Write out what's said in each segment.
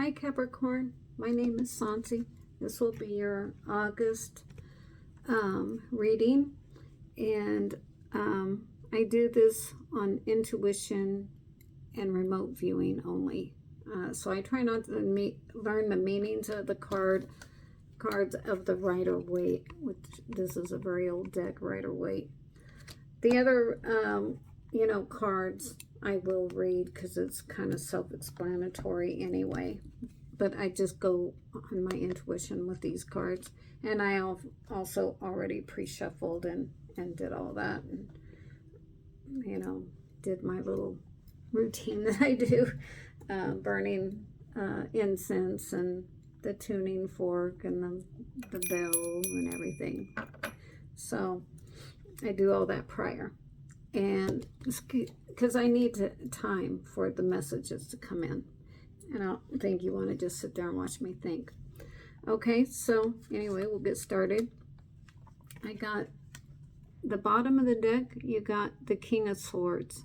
Hi Capricorn, my name is Sansi. This will be your August reading, and I do this on intuition and remote viewing only. So I try not to learn the meanings of the cards of the Rider-Waite, which this is a very old deck, Rider-Waite. The other, cards I will read because it's kind of self-explanatory anyway. But I just go on my intuition with these cards. And I also already pre-shuffled and did all that. And, did my little routine that I do. Burning incense and the tuning fork and the bell and everything. So I do all that prior. And because I need time for the messages to come in. And I don't think you want to just sit there and watch me think. Okay, so anyway, we'll get started. I got the bottom of the deck, you got the King of Swords.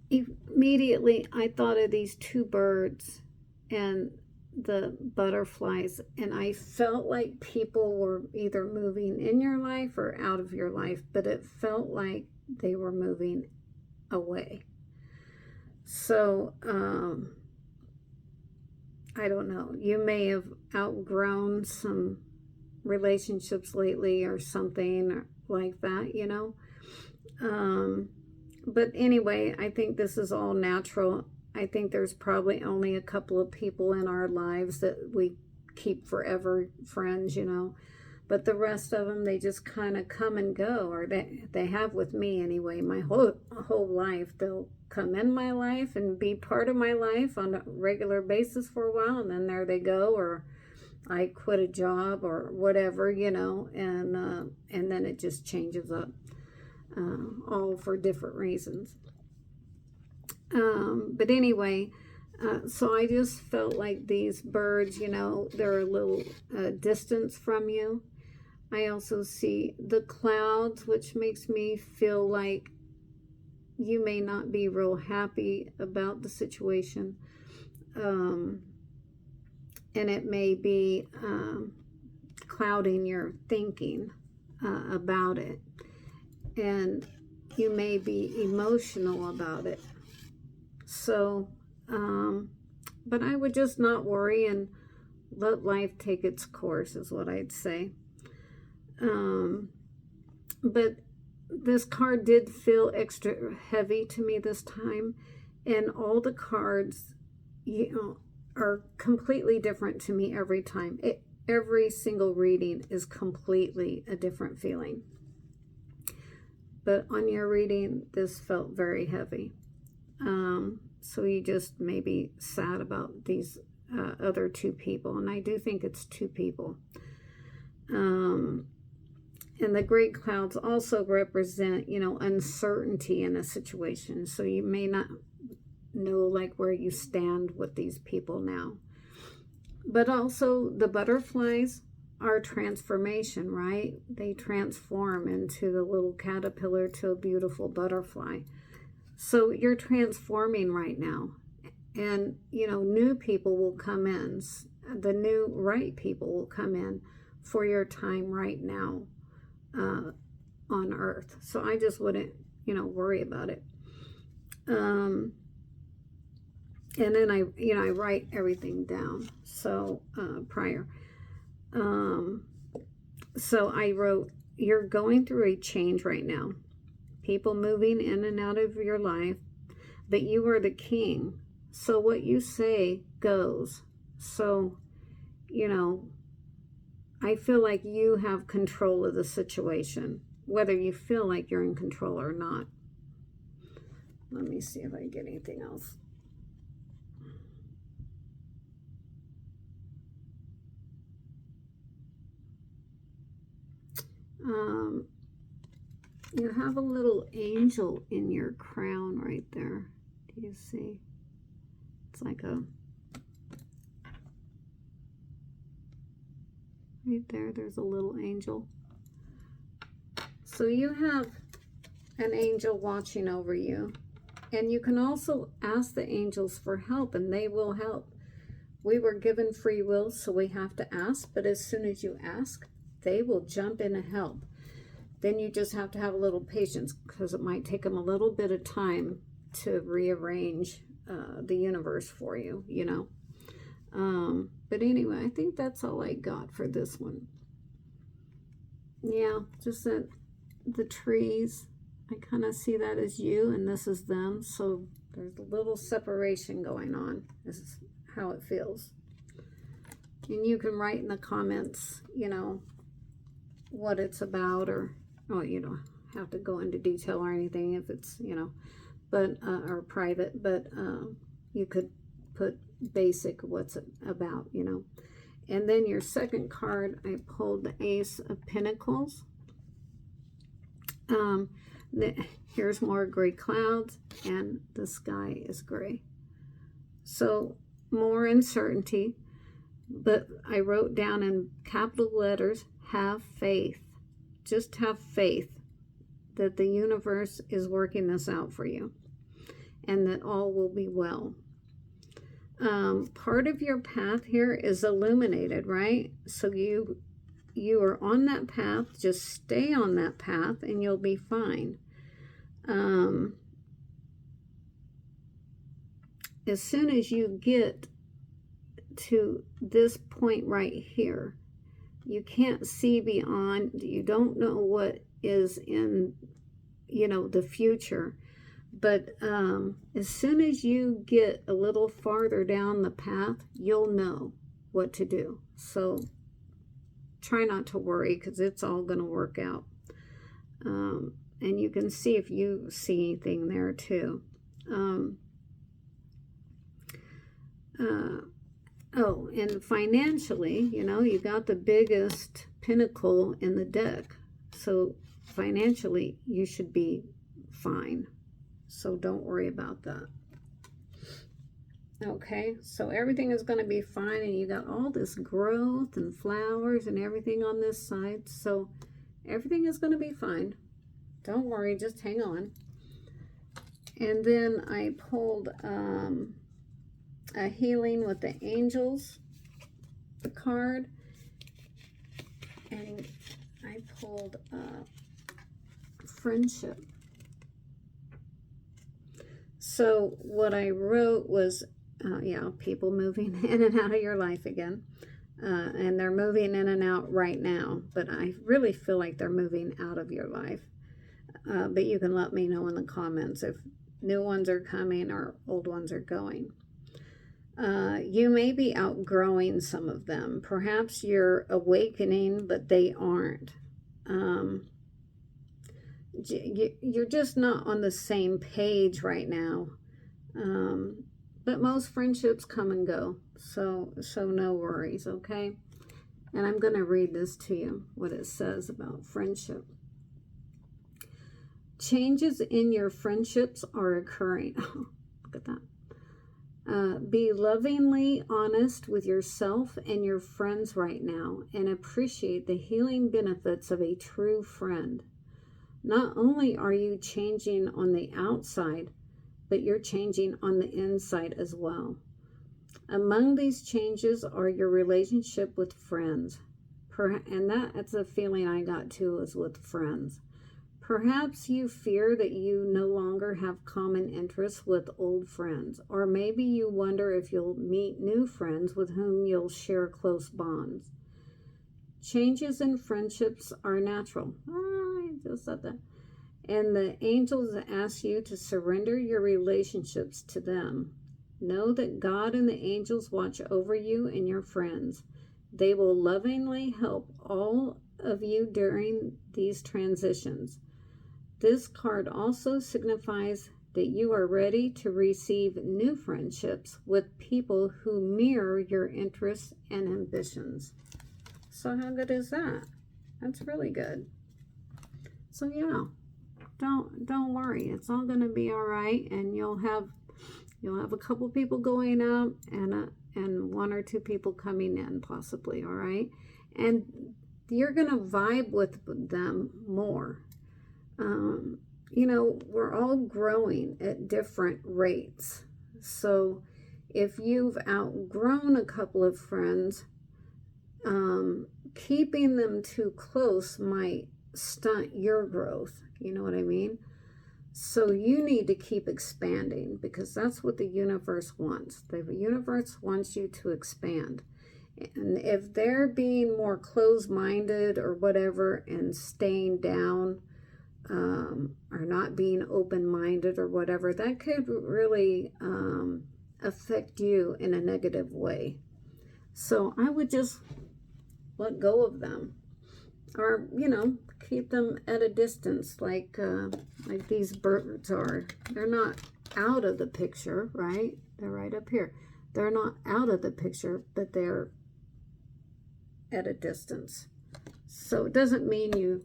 Immediately, I thought of these two birds and the butterflies, and I felt like people were either moving in your life or out of your life, but it felt like they were moving away. So, I don't know. You may have outgrown some relationships lately or something like that, But anyway, I think this is all natural. I think there's probably only a couple of people in our lives that we keep forever friends, But the rest of them, they just kind of come and go, or they have with me anyway. My whole life, they'll come in my life and be part of my life on a regular basis for a while, and then there they go, or I quit a job or whatever, and then it just changes up, all for different reasons. But anyway, so I just felt like these birds, they're a little distance from you. I also see the clouds, which makes me feel like you may not be real happy about the situation. And it may be clouding your thinking about it. And you may be emotional about it. So, but I would just not worry and let life take its course is what I'd say. But this card did feel extra heavy to me this time, and all the cards, are completely different to me every time. Every single reading is completely a different feeling. But on your reading, this felt very heavy. So you just may be sad about these other two people, and I do think it's two people. And the great clouds also represent, uncertainty in a situation. So you may not know like where you stand with these people now. But also the butterflies are transformation, right? They transform into the little caterpillar to a beautiful butterfly. So you're transforming right now. And, new people will come in. The new right people will come in for your time right now on earth. So I just wouldn't, worry about it. And then I write everything down. So prior. So I wrote, you're going through a change right now. People moving in and out of your life, but you are the king. So what you say goes. So, I feel like you have control of the situation, whether you feel like you're in control or not. Let me see if I get anything else. You have a little angel in your crown right there. Do you see? It's like right there, there's a little angel. So you have an angel watching over you. And you can also ask the angels for help, and they will help. We were given free will, so we have to ask, but as soon as you ask, they will jump in and help. Then you just have to have a little patience, because it might take them a little bit of time to rearrange the universe for you, you know. But anyway, I think that's all I got for this one. Yeah, just that the trees, I kind of see that as you, and this is them. So there's a little separation going on. This is how it feels. And you can write in the comments, you know, what it's about, or, oh, you don't have to go into detail or anything if it's, you know, but, or private, but you could put basic what's it about, you know. And then your second card, I pulled the Ace of Pentacles. Here's more gray clouds, and the sky is gray. So more uncertainty, but I wrote down in capital letters, have faith. Just have faith that the universe is working this out for you, and that all will be well. Part of your path here is illuminated, right? So you are on that path. Just stay on that path and you'll be fine. As soon as you get to this point right here, you can't see beyond, you don't know what is in, you know, the future. But as soon as you get a little farther down the path, you'll know what to do. So try not to worry, because it's all going to work out. And you can see if you see anything there too. Oh, and financially, you know, you got the biggest pinnacle in the deck. So financially, you should be fine. So don't worry about that. Okay, so everything is going to be fine, and you got all this growth and flowers and everything on this side. So everything is going to be fine. Don't worry, just hang on. And then I pulled a healing with the angels, the card, and I pulled friendship. So what I wrote was, yeah, people moving in and out of your life again. And they're moving in and out right now. But I really feel like they're moving out of your life. But you can let me know in the comments if new ones are coming or old ones are going. You may be outgrowing some of them. Perhaps you're awakening, but they aren't. You're just not on the same page right now. But most friendships come and go. So no worries, okay? And I'm going to read this to you, what it says about friendship. Changes in your friendships are occurring. Look at that. Be lovingly honest with yourself and your friends right now, and appreciate the healing benefits of a true friend. Not only are you changing on the outside, but you're changing on the inside as well. Among these changes are your relationship with friends. And that's a feeling I got too, is with friends. Perhaps you fear that you no longer have common interests with old friends, or maybe you wonder if you'll meet new friends with whom you'll share close bonds. Changes in friendships are natural. I just said that. And the angels ask you to surrender your relationships to them. Know that God and the angels watch over you and your friends. They will lovingly help all of you during these transitions. This card also signifies that you are ready to receive new friendships with people who mirror your interests and ambitions. So how good is that? That's really good. So yeah, don't worry. It's all going to be all right, and you'll have a couple people going out and one or two people coming in possibly, all right? And you're going to vibe with them more. you know, we're all growing at different rates. So if you've outgrown a couple of friends, keeping them too close might stunt your growth. You know what I mean? So you need to keep expanding, because that's what the universe wants. The universe wants you to expand. And if they're being more closed-minded or whatever and staying down, or not being open-minded or whatever, that could really affect you in a negative way. So I would just let go of them, or, you know, keep them at a distance, like these birds are. They're not out of the picture, right? They're right up here. They're not out of the picture, but they're at a distance. So it doesn't mean you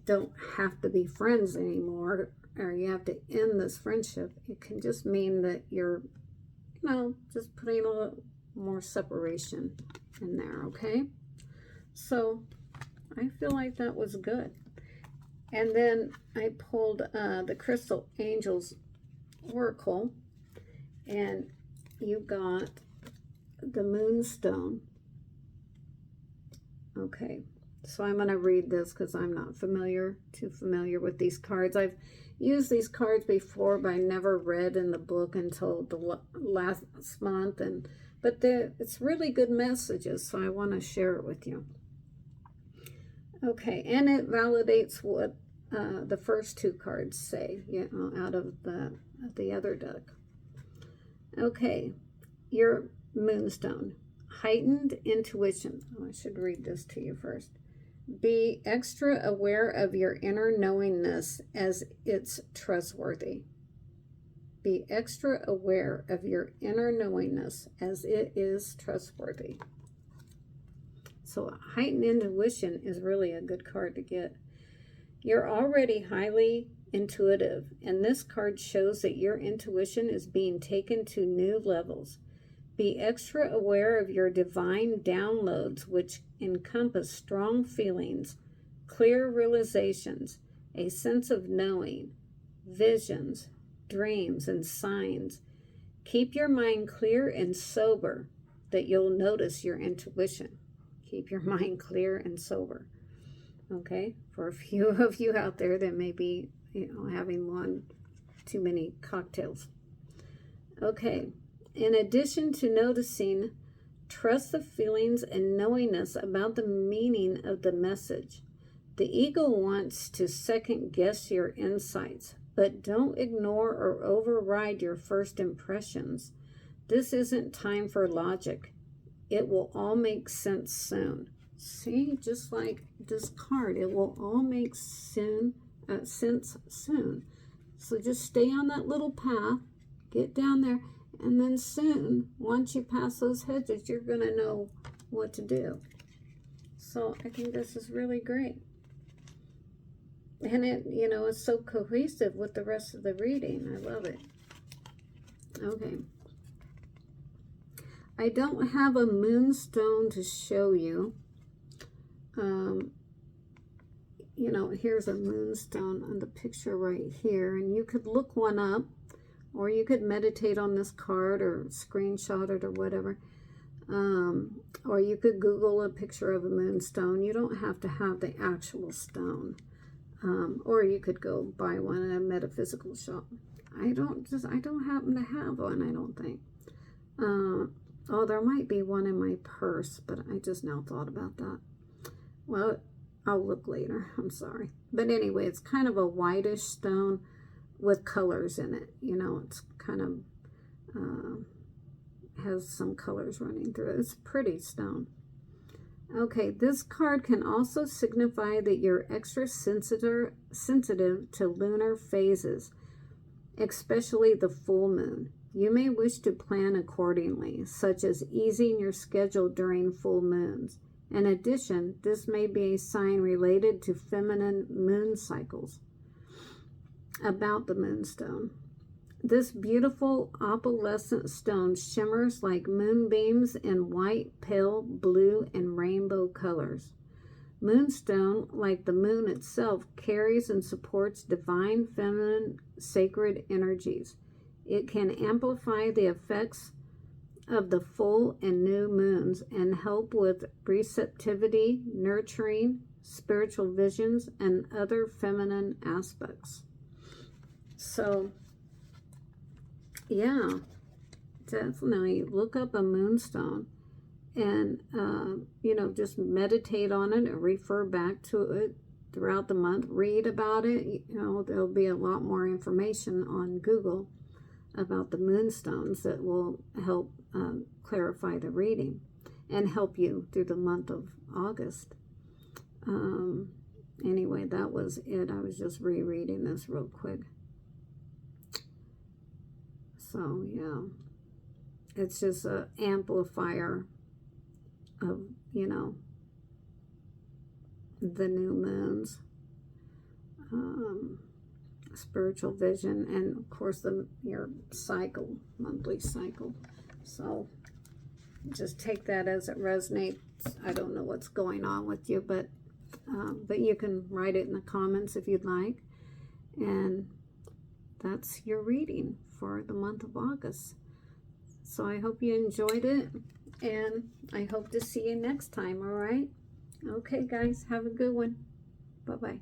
don't have to be friends anymore, or you have to end this friendship. It can just mean that you're, you know, just putting a little more separation in there, okay? So I feel like that was good. And then I pulled the Crystal Angels Oracle, and you got the Moonstone. Okay, so I'm going to read this because I'm not too familiar with these cards. I've used these cards before, but I never read in the book until the last month. But it's really good messages, so I want to share it with you. Okay, and it validates what the first two cards say, you know, out of the other deck. Okay, your Moonstone. Heightened intuition. Oh, I should read this to you first. Be extra aware of your inner knowingness as it's trustworthy. Be extra aware of your inner knowingness as it is trustworthy. So heightened intuition is really a good card to get. You're already highly intuitive, and this card shows that your intuition is being taken to new levels. Be extra aware of your divine downloads, which encompass strong feelings, clear realizations, a sense of knowing, visions, dreams, and signs. Keep your mind clear and sober, that you'll notice your intuition. Keep your mind clear and sober. Okay? For a few of you out there that may be, you know, having one too many cocktails. Okay. In addition to noticing, trust the feelings and knowingness about the meaning of the message. The ego wants to second guess your insights, but don't ignore or override your first impressions. This isn't time for logic. It will all make sense soon. See, just like this card, it will all make sense soon. So just stay on that little path, get down there, and then soon, once you pass those hedges, you're going to know what to do. So I think this is really great. And it, you know, is so cohesive with the rest of the reading. I love it. Okay. I don't have a moonstone to show you. You know, here's a moonstone on the picture right here. And you could look one up, or you could meditate on this card or screenshot it or whatever. Or you could Google a picture of a moonstone. You don't have to have the actual stone. Or you could go buy one at a metaphysical shop. I don't happen to have one, I don't think. Oh, there might be one in my purse, but I just now thought about that. Well, I'll look later. I'm sorry. But anyway, it's kind of a whitish stone with colors in it. You know, it's kind of has some colors running through it. It's a pretty stone. Okay, this card can also signify that you're extra sensitive to lunar phases, especially the full moon. You may wish to plan accordingly, such as easing your schedule during full moons. In addition, this may be a sign related to feminine moon cycles. About the moonstone. This beautiful opalescent stone shimmers like moonbeams in white, pale, blue, and rainbow colors. Moonstone, like the moon itself, carries and supports divine feminine sacred energies. It can amplify the effects of the full and new moons and help with receptivity, nurturing, spiritual visions, and other feminine aspects. So, yeah, definitely look up a moonstone and, you know, just meditate on it and refer back to it throughout the month. Read about it. You know, there'll be a lot more information on Google about the moonstones that will help clarify the reading and help you through the month of August. Anyway, that was it. I was just rereading this real quick. So, yeah, it's just an amplifier of, you know, the new moons, spiritual vision, and of course your cycle, monthly cycle. So just take that as it resonates. I don't know what's going on with you, but you can write it in the comments if you'd like. And that's your reading for the month of August. So I hope you enjoyed it, and I hope to see you next time, all right? Okay, guys, have a good one. Bye-bye.